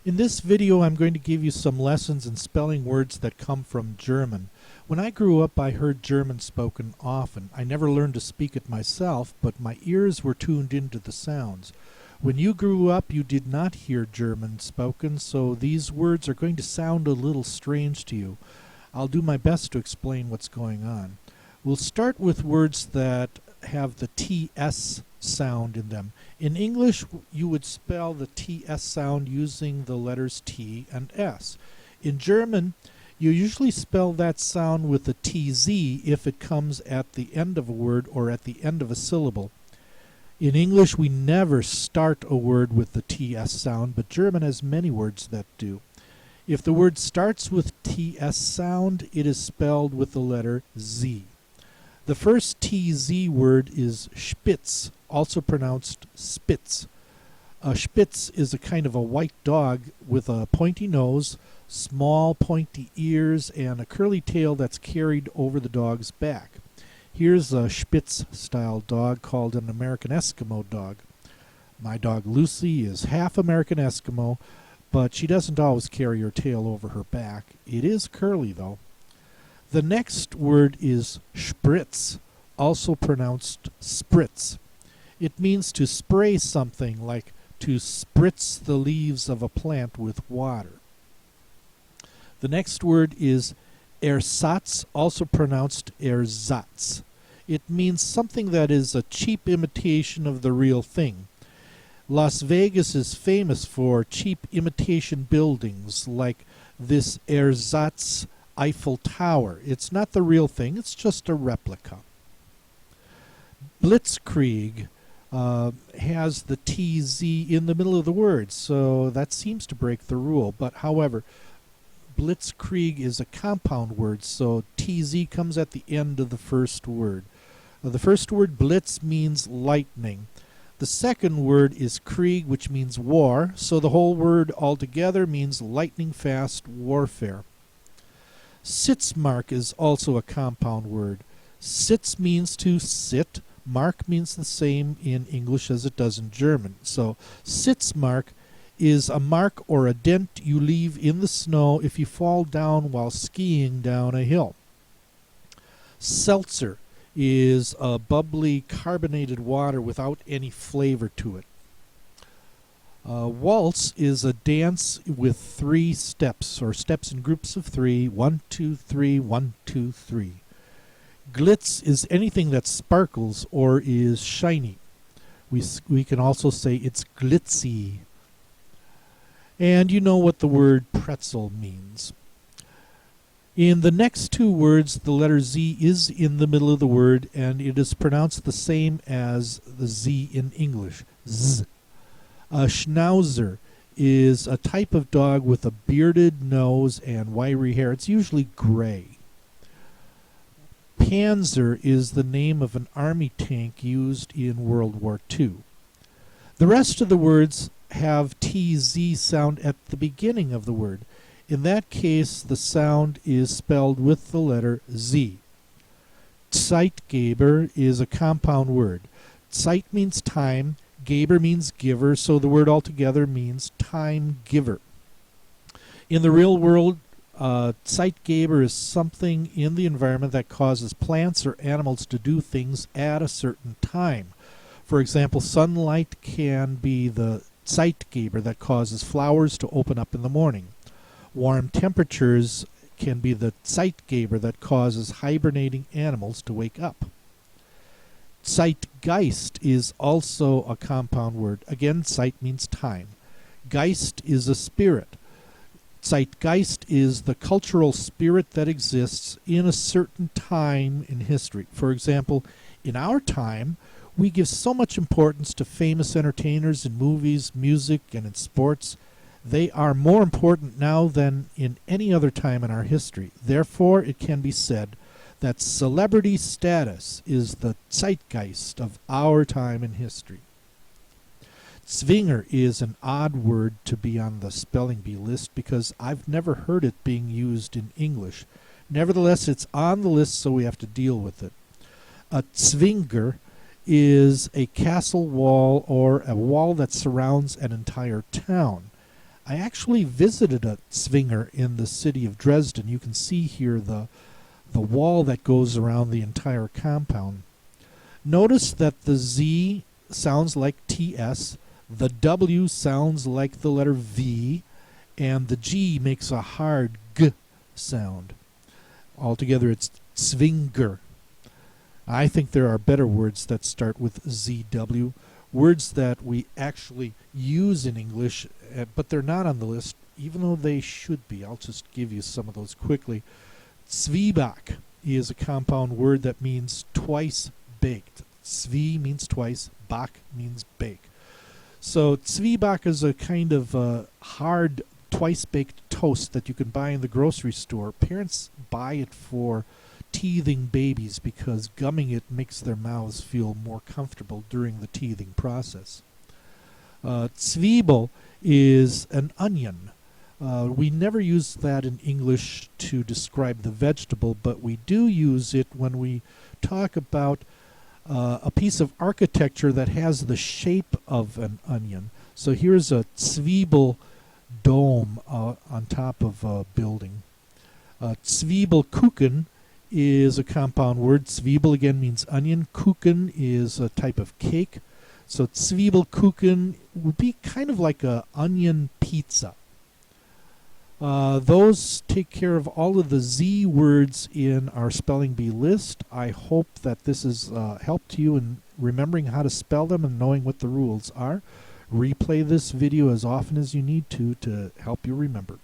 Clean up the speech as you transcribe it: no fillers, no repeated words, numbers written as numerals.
In this video, I'm going to give you some lessons in spelling words that come from German. When I grew up, I heard German spoken often. I never learned to speak it myself, but my ears were tuned into the sounds. When you grew up, you did not hear German spoken, so these words are going to sound a little strange to you. I'll do my best to explain what's going on. We'll start with words that have the TS sound in them. In English, you would spell the TS sound using the letters T and S. In German, you usually spell that sound with the TZ if it comes at the end of a word or at the end of a syllable. In English, we never start a word with the TS sound, but German has many words that do. If the word starts with TS sound, it is spelled with the letter Z. The first TZ word is Spitz, also pronounced Spitz. A Spitz is a kind of a white dog with a pointy nose, small pointy ears, and a curly tail that's carried over the dog's back. Here's a Spitz-style dog called an American Eskimo dog. My dog Lucy is half American Eskimo, but she doesn't always carry her tail over her back. It is curly, though. The next word is Spritz, also pronounced Spritz. It means to spray something, like to spritz the leaves of a plant with water. The next word is Ersatz, also pronounced Ersatz. It means something that is a cheap imitation of the real thing. Las Vegas is famous for cheap imitation buildings like this Ersatz Eiffel Tower. It's not the real thing, it's just a replica. Blitzkrieg has the TZ in the middle of the word, so that seems to break the rule. But however, Blitzkrieg is a compound word, so TZ comes at the end of the first word. The first word, blitz, means lightning. The second word is Krieg, which means war, so the whole word altogether means lightning-fast warfare. Sitzmark is also a compound word. Sitz means to sit. Mark means the same in English as it does in German. So Sitzmark is a mark or a dent you leave in the snow if you fall down while skiing down a hill. Seltzer is a bubbly carbonated water without any flavor to it. Waltz is a dance with 3 steps, or steps in groups of 3. 1, 2, 3, 1, 2, 3. Glitz is anything that sparkles or is shiny. We can also say it's glitzy. And you know what the word pretzel means. In the next 2 words, the letter Z is in the middle of the word, and it is pronounced the same as the Z in English, Z. A Schnauzer is a type of dog with a bearded nose and wiry hair. It's usually gray. Panzer is the name of an army tank used in World War II. The rest of the words have TZ sound at the beginning of the word. In that case, the sound is spelled with the letter Z. Zeitgeber is a compound word. Zeit means time. Geber means giver, so the word altogether means time giver. In the real world, Zeitgeber is something in the environment that causes plants or animals to do things at a certain time. For example, sunlight can be the Zeitgeber that causes flowers to open up in the morning. Warm temperatures can be the Zeitgeber that causes hibernating animals to wake up. Zeitgeist is also a compound word. Again, Zeit means time. Geist is a spirit. Zeitgeist is the cultural spirit that exists in a certain time in history. For example, in our time, we give so much importance to famous entertainers in movies, music, and in sports. They are more important now than in any other time in our history. Therefore, it can be said that celebrity status is the zeitgeist of our time in history. Zwinger is an odd word to be on the spelling bee list because I've never heard it being used in English. Nevertheless, it's on the list, so we have to deal with it. A Zwinger is a castle wall or a wall that surrounds an entire town. I actually visited a Zwinger in the city of Dresden. You can see here the wall that goes around the entire compound. Notice that the Z sounds like TS, the W sounds like the letter V, and the G makes a hard G sound. Altogether, it's Zwinger. I think there are better words that start with ZW, words that we actually use in English, but they're not on the list, even though they should be. I'll just give you some of those quickly. Zwieback is a compound word that means twice baked. Zwie means twice, back means bake. So Zwieback is a kind of hard twice-baked toast that you can buy in the grocery store. Parents buy it for teething babies because gumming it makes their mouths feel more comfortable during the teething process. Zwiebel is an onion. We never use that in English to describe the vegetable, but we do use it when we talk about a piece of architecture that has the shape of an onion. So here's a Zwiebel dome on top of a building. Zwiebelkuchen is a compound word. Zwiebel again means onion. Kuchen is a type of cake. So Zwiebelkuchen would be kind of like a onion pizza. Those take care of all of the Z words in our spelling bee list. I hope that this has helped you in remembering how to spell them and knowing what the rules are. Replay this video as often as you need to help you remember.